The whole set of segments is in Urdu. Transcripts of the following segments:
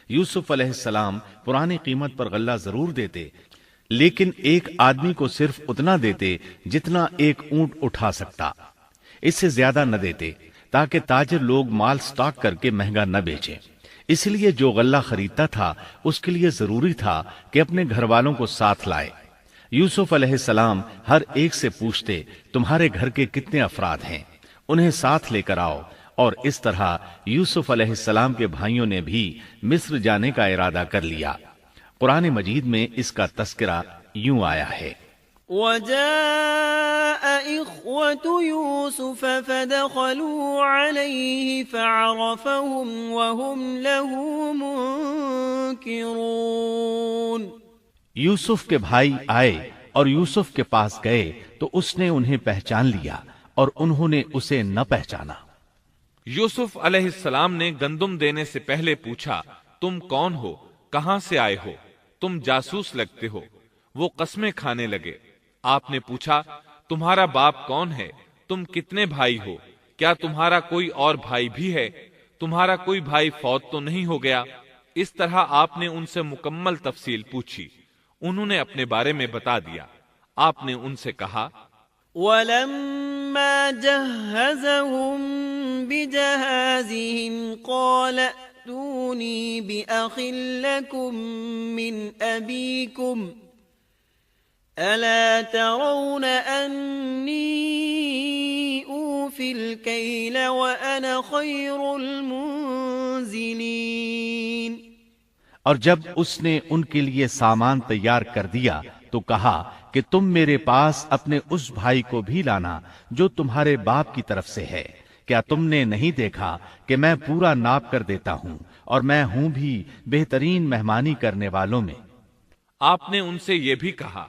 یوسف علیہ السلام پرانی قیمت پر غلہ ضرور دیتے، لیکن ایک آدمی کو صرف اتنا دیتے جتنا ایک اونٹ اٹھا سکتا، اس سے زیادہ نہ دیتے، تاکہ تاجر لوگ مال سٹاک کر کے مہنگا نہ بیچیں۔ اس لیے جو غلہ خریدتا تھا اس کے لیے ضروری تھا کہ اپنے گھر والوں کو ساتھ لائے۔ یوسف علیہ السلام ہر ایک سے پوچھتے، تمہارے گھر کے کتنے افراد ہیں، انہیں ساتھ لے کر آؤ۔ اور اس طرح یوسف علیہ السلام کے بھائیوں نے بھی مصر جانے کا ارادہ کر لیا۔ قرآن مجید میں اس کا تذکرہ یوں آیا ہے، وَجَاءَ إِخْوَةُ يُوسُفَ فَدَخَلُوا عَلَيْهِ فَعَرَفَهُمْ وَهُمْ لَهُ مُنْكِرُونَ۔ یوسف کے بھائی آئے اور یوسف کے پاس گئے تو اس نے انہیں پہچان لیا اور انہوں نے اسے نہ پہچانا۔ یوسف علیہ السلام نے گندم دینے سے پہلے پوچھا، تم کون ہو، کہاں سے آئے ہو، تم جاسوس لگتے ہو۔ وہ قسمیں کھانے لگے۔ آپ نے پوچھا، تمہارا باپ کون ہے، تم کتنے بھائی ہو، کیا تمہارا کوئی اور بھائی بھی ہے، تمہارا کوئی بھائی فوت تو نہیں ہو گیا؟ اس طرح آپ نے ان سے مکمل تفصیل پوچھی۔ انہوں نے اپنے بارے میں بتا دیا۔ آپ نے ان سے کہا، وَلَمَّا جَهَّزَهُم بِجَهَازِهِمْ قَالَ ائْتُونِي بِأَخٍ لَّكُم مِّنْ أَبِيكُمْ أَلَا تَرَوْنَ أَنِّي أُوفِي الْكَيْلَ وَأَنَا خَيْرُ الْمُنزِلِينَ۔ اور جب اس نے ان کے لیے سامان تیار کر دیا تو کہا کہ تم میرے پاس اپنے اس بھائی کو بھی لانا جو تمہارے باپ کی طرف سے ہے۔ کیا تم نے نہیں دیکھا کہ میں پورا ناپ کر دیتا ہوں، اور میں ہوں بھی بہترین مہمانی کرنے والوں میں۔ آپ نے ان سے یہ بھی کہا،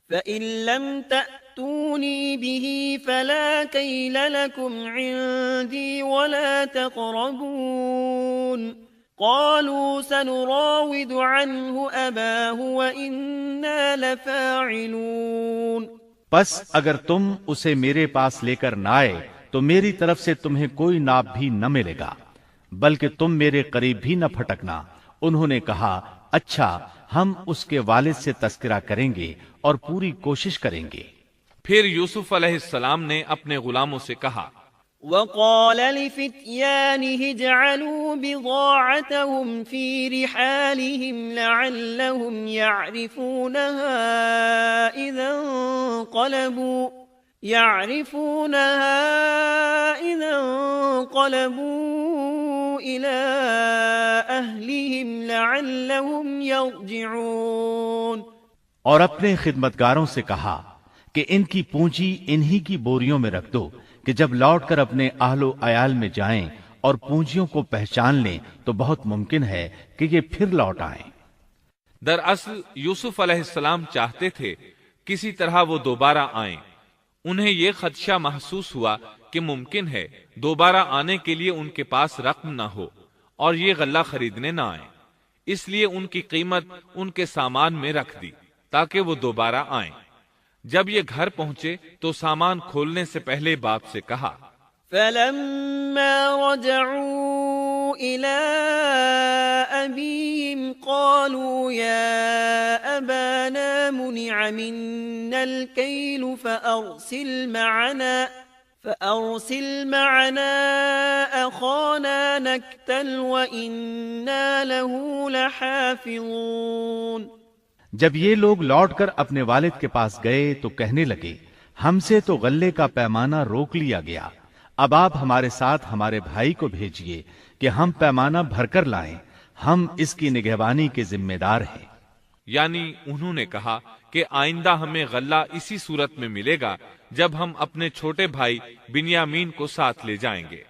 فَإِن لَّمْ تَأْتُونِي بِهِ فَلَا كَيْلَ لَكُمْ عِندِي وَلَا تَقْرَبُونَ۔ قَالُوا سَنُرَاوِدُ عَنْهُ أَبَاهُ وَإِنَّا لَفَاعِلُونَ۔ پس اگر تم اسے میرے پاس لے کر نہ آئے تو میری طرف سے تمہیں کوئی ناپ بھی نہ ملے گا، بلکہ تم میرے قریب بھی نہ پھٹکنا۔ انہوں نے کہا، اچھا، ہم اس کے والد سے تذکرہ کریں گے اور پوری کوشش کریں گے۔ پھر یوسف علیہ السلام نے اپنے غلاموں سے کہا، وَقَالَ لِفِتْيَانِهِ اجْعَلُوا بِضَاعَتَهُمْ فِي رِحَالِهِمْ لَعَلَّهُمْ يَعْرِفُونَهَا إِذَا انقلبوا إِلَى أَهْلِهِمْ لَعَلَّهُمْ يَرْجِعُونَ۔ اور اپنے خدمتگاروں سے کہا کہ ان کی پونجی انہی کی بوریوں میں رکھ دو کہ جب لوٹ کر اپنے اہل و عیال میں جائیں اور پونجیوں کو پہچان لیں تو بہت ممکن ہے کہ یہ پھر لوٹ آئیں۔ دراصل یوسف علیہ السلام چاہتے تھے کسی طرح وہ دوبارہ آئیں۔ انہیں یہ خدشہ محسوس ہوا کہ ممکن ہے دوبارہ آنے کے لیے ان کے پاس رقم نہ ہو اور یہ غلہ خریدنے نہ آئیں، اس لیے ان کی قیمت ان کے سامان میں رکھ دی تاکہ وہ دوبارہ آئیں۔ جب یہ گھر پہنچے تو سامان کھولنے سے پہلے باپ سے کہا، فَلَمَّا رَجَعُوا إِلَىٰ أَبِيهِمْ قَالُوا يَا أَبَانَا مُنِعَ مِنَّا الْكَيْلُ فَأَرْسِلْ مَعَنَا أَخَانَا نَكْتَلْ وَإِنَّا لَهُ لَحَافِظُونَ۔ جب یہ لوگ لوٹ کر اپنے والد کے پاس گئے تو کہنے لگے، ہم سے تو غلے کا پیمانہ روک لیا گیا، اب آپ ہمارے ساتھ ہمارے بھائی کو بھیجیے کہ ہم پیمانہ بھر کر لائیں، ہم اس کی نگہبانی کے ذمہ دار ہیں۔ یعنی انہوں نے کہا کہ آئندہ ہمیں غلہ اسی صورت میں ملے گا جب ہم اپنے چھوٹے بھائی بنیامین کو ساتھ لے جائیں گے۔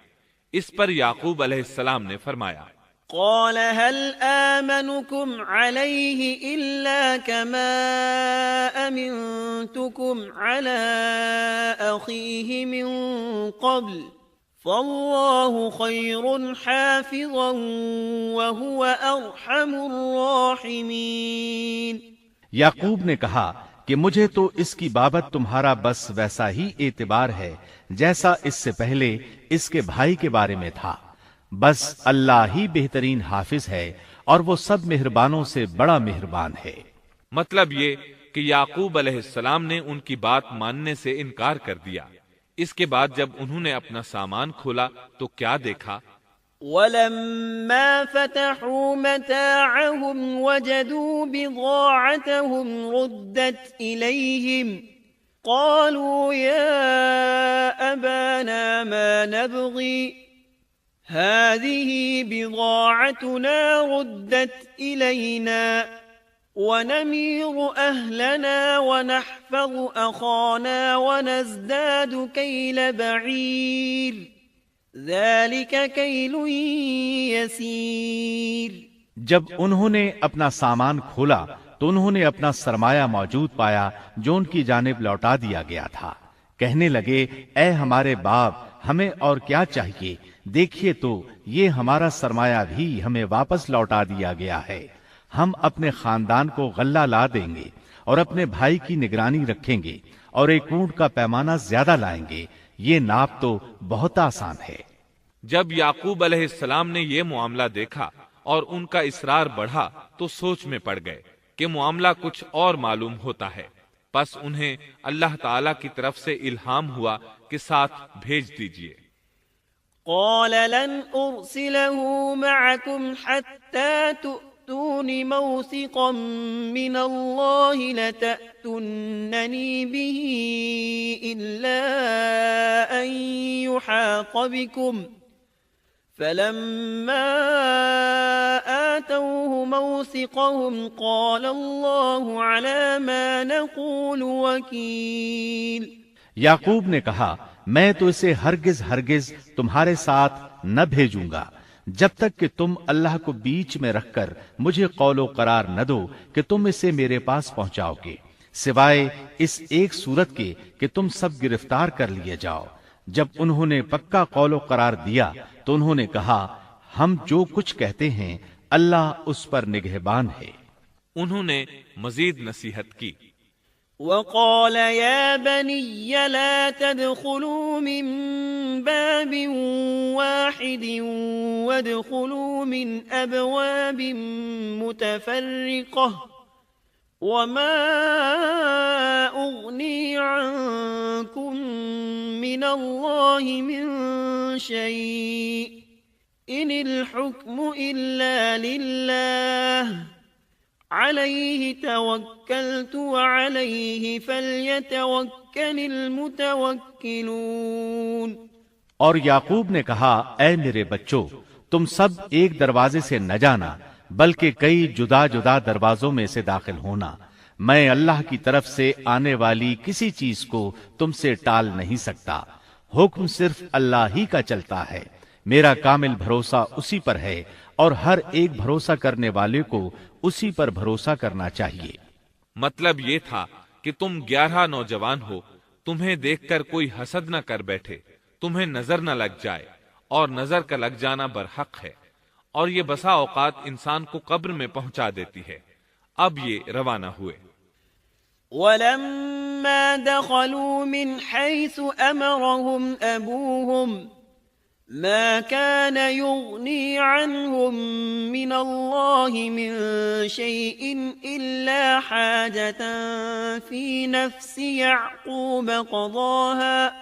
اس پر یعقوب علیہ السلام نے فرمایا، قال هل آمنكم عليه إلا كما أمنتكم على أخيه من قبل فالله خير حافظا وهو أرحم الراحمين۔ یعقوب نے کہا کہ مجھے تو اس کی بابت تمہارا بس ویسا ہی اعتبار ہے جیسا اس سے پہلے اس کے بھائی کے بارے میں تھا، بس اللہ ہی بہترین حافظ ہے اور وہ سب مہربانوں سے بڑا مہربان ہے۔ مطلب یہ کہ یعقوب علیہ السلام نے ان کی بات ماننے سے انکار کر دیا۔ اس کے بعد جب انہوں نے اپنا سامان کھولا تو کیا دیکھا؟ ولما فتحوا متاعهم وجدوا بضاعتهم ردت إليهم قالوا يا أبانا ما نبغي هذه بضاعتنا ردت إلينا ونمير أهلنا ونحفظ أخانا ونزداد كيل بعير ذلك كيل يسير۔ جب انہوں نے اپنا سامان کھولا تو انہوں نے اپنا سرمایہ موجود پایا جو ان کی جانب لوٹا دیا گیا تھا۔ کہنے لگے اے ہمارے باپ، ہمیں اور کیا چاہیے؟ دیکھیے تو یہ ہمارا سرمایہ بھی ہمیں واپس لوٹا دیا گیا ہے۔ ہم اپنے خاندان کو غلہ لا دیں گے اور اپنے بھائی کی نگرانی رکھیں گے اور ایک اونٹ کا پیمانہ زیادہ لائیں گے۔ یہ ناپ تو بہت آسان ہے۔ جب یعقوب علیہ السلام نے یہ معاملہ دیکھا اور ان کا اصرار بڑھا تو سوچ میں پڑ گئے کہ معاملہ کچھ اور معلوم ہوتا ہے۔ پس انہیں اللہ تعالی کی طرف سے الہام ہوا کہ ساتھ بھیج دیجئے۔ قال لن أرسله معكم حتى تؤتون موثقا من الله لتأتونني به إلا أن يحاط بكم فلما آتوه موثقهم قال الله على ما نقول وكيل۔ یعقوب نے کہا میں تو اسے ہرگز تمہارے ساتھ نہ بھیجوں گا جب تک کہ تم اللہ کو بیچ میں رکھ کر مجھے قول و قرار نہ دو کہ تم اسے میرے پاس پہنچاؤ گے، سوائے اس ایک صورت کے کہ تم سب گرفتار کر لیے جاؤ۔ جب انہوں نے پکا قول و قرار دیا تو انہوں نے کہا ہم جو کچھ کہتے ہیں اللہ اس پر نگہبان ہے۔ انہوں نے مزید نصیحت کی۔ وقال يا بني لا تدخلوا من باب واحد وادخلوا من أبواب متفرقة وما أغني عنكم من الله من شيء إن الحكم إلا لله عليه توكلت وعليه فليتوكل المتوكلون۔ اور یعقوب نے کہا اے میرے بچوں، تم سب ایک دروازے سے نہ جانا بلکہ کئی جدا جدا دروازوں میں سے داخل ہونا۔ میں اللہ کی طرف سے آنے والی کسی چیز کو تم سے ٹال نہیں سکتا، حکم صرف اللہ ہی کا چلتا ہے۔ میرا کامل بھروسہ اسی پر ہے اور ہر ایک بھروسہ کرنے والے کو اسی پر بھروسہ کرنا چاہیے۔ مطلب یہ تھا کہ تم 11 نوجوان ہو، تمہیں دیکھ کر کوئی حسد نہ کر بیٹھے، تمہیں نظر نہ لگ جائے، اور نظر کا لگ جانا برحق ہے، اور یہ بسا اوقات انسان کو قبر میں پہنچا دیتی ہے۔ اب یہ روانہ ہوئے۔ ولما دخلوا من حيث أمرهم أبوهم ما كان يغني عنهم من الله من شيء إلا حاجة في نفس يعقوب قضاها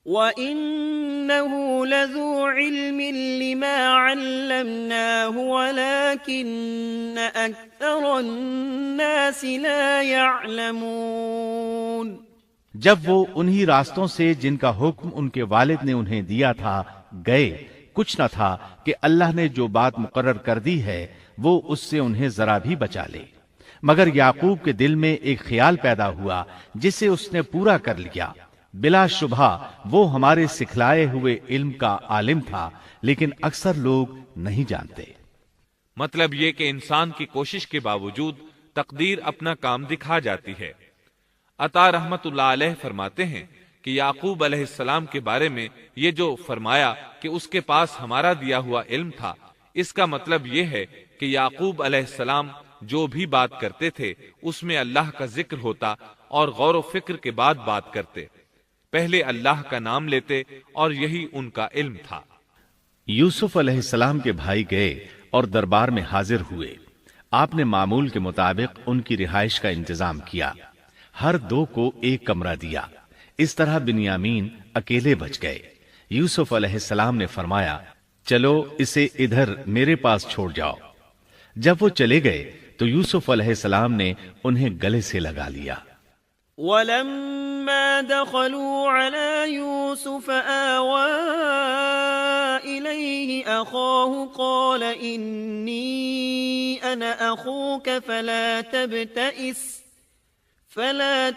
وَإِنَّهُ لَذُو عِلْمٍ لِمَا عَلَّمْنَاهُ وَلَكِنَّ أَكْثَرَ النَّاسِ لَا يَعْلَمُونَ۔ جب وہ انہی راستوں سے جن کا حکم ان کے والد نے انہیں دیا تھا گئے، کچھ نہ تھا کہ اللہ نے جو بات مقرر کر دی ہے وہ اس سے انہیں ذرا بھی بچا لے، مگر یعقوب کے دل میں ایک خیال پیدا ہوا جسے اس نے پورا کر لیا۔ بلا شبہ وہ ہمارے سکھلائے ہوئے علم کا عالم تھا، لیکن اکثر لوگ نہیں جانتے۔ مطلب یہ کہ انسان کی کوشش کے باوجود تقدیر اپنا کام دکھا جاتی ہے۔ عطا رحمت اللہ علیہ فرماتے ہیں کہ یعقوب علیہ السلام کے بارے میں یہ جو فرمایا کہ اس کے پاس ہمارا دیا ہوا علم تھا، اس کا مطلب یہ ہے کہ یعقوب علیہ السلام جو بھی بات کرتے تھے اس میں اللہ کا ذکر ہوتا اور غور و فکر کے بعد بات کرتے، پہلے اللہ کا نام لیتے، اور یہی ان کا علم تھا۔ یوسف علیہ السلام کے بھائی گئے اور دربار میں حاضر ہوئے۔ آپ نے معمول کے مطابق ان کی رہائش کا انتظام کیا، ہر دو کو ایک کمرہ دیا۔ اس طرح بنیامین اکیلے بچ گئے۔ یوسف علیہ السلام نے فرمایا، چلو اسے ادھر میرے پاس چھوڑ جاؤ۔ جب وہ چلے گئے تو یوسف علیہ السلام نے انہیں گلے سے لگا لیا۔ ولما دخلوا على يوسف آوى إليه أخاه قال إني أنا أخوك فلا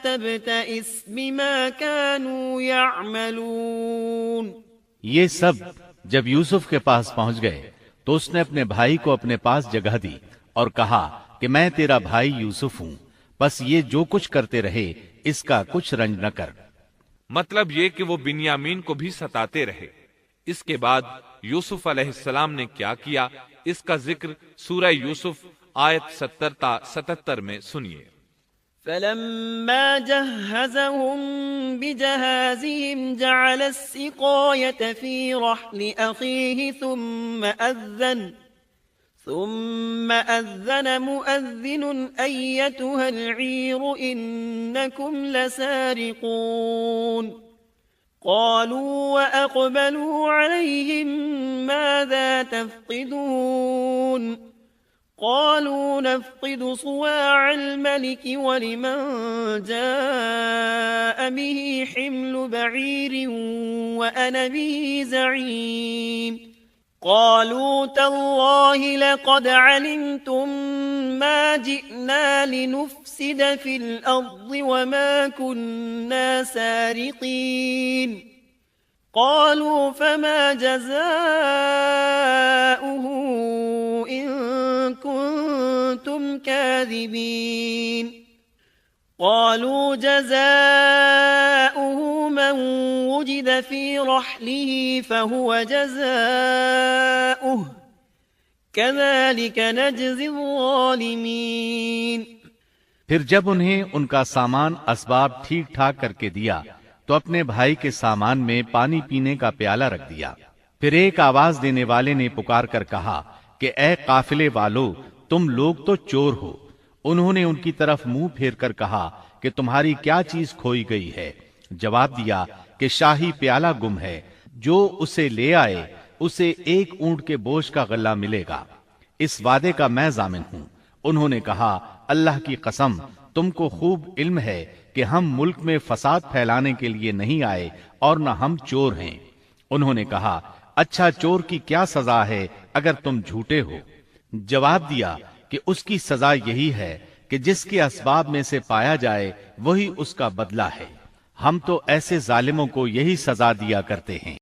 تبتئس بما كانوا يعملون۔ یہ سب جب یوسف کے پاس پہنچ گئے تو اس نے اپنے بھائی کو اپنے پاس جگہ دی اور کہا کہ میں تیرا بھائی یوسف ہوں، بس یہ جو کچھ کرتے رہے اس کا کچھ رنج نہ کر۔ مطلب یہ کہ وہ بنیامین کو بھی ستاتے رہے۔ اس کے بعد یوسف علیہ السلام نے کیا کیا، اس کا ذکر سورہ یوسف آیت 70 تا 77 میں سنیے۔ فلما جهزهم بجهازهم جعل السقاية في رحل أخيه ثم أذن مؤذن أيتها العير إنكم لسارقون قالوا وأقبلوا عليهم ماذا تفقدون قالوا نفقد صواع الملك ولمن جاء به حمل بعير وأنا به زعيم قالوا تالله لقد علمتم ما جئنا لنفسد في الأرض وما كنا سارقين قالوا فما جزاؤه إن كنتم كاذبين قالوا جزاؤه من وجد في رحله فهو جزاؤه كذلك نجزي الظالمين۔ پھر جب انہیں ان کا سامان اسباب ٹھیک ٹھاک کر کے دیا تو اپنے بھائی کے سامان میں پانی پینے کا پیالہ رکھ دیا۔ پھر ایک آواز دینے والے نے پکار کر کہا کہ اے قافلے والو، تم لوگ تو چور ہو۔ انہوں نے ان کی طرف منہ پھیر کر کہا کہ تمہاری کیا چیز کھوئی گئی ہے؟ جواب دیا کہ شاہی پیالہ گم ہے، جو اسے لے آئے اسے ایک اونٹ کے بوجھ کا غلہ ملے گا، اس وعدے کا میں ضامن ہوں۔ انہوں نے کہا اللہ کی قسم، تم کو خوب علم ہے کہ ہم ملک میں فساد پھیلانے کے لیے نہیں آئے اور نہ ہم چور ہیں۔ انہوں نے کہا اچھا، چور کی کیا سزا ہے اگر تم جھوٹے ہو؟ جواب دیا کہ اس کی سزا یہی ہے کہ جس کے اسباب میں سے پایا جائے وہی اس کا بدلہ ہے۔ ہم تو ایسے ظالموں کو یہی سزا دیا کرتے ہیں۔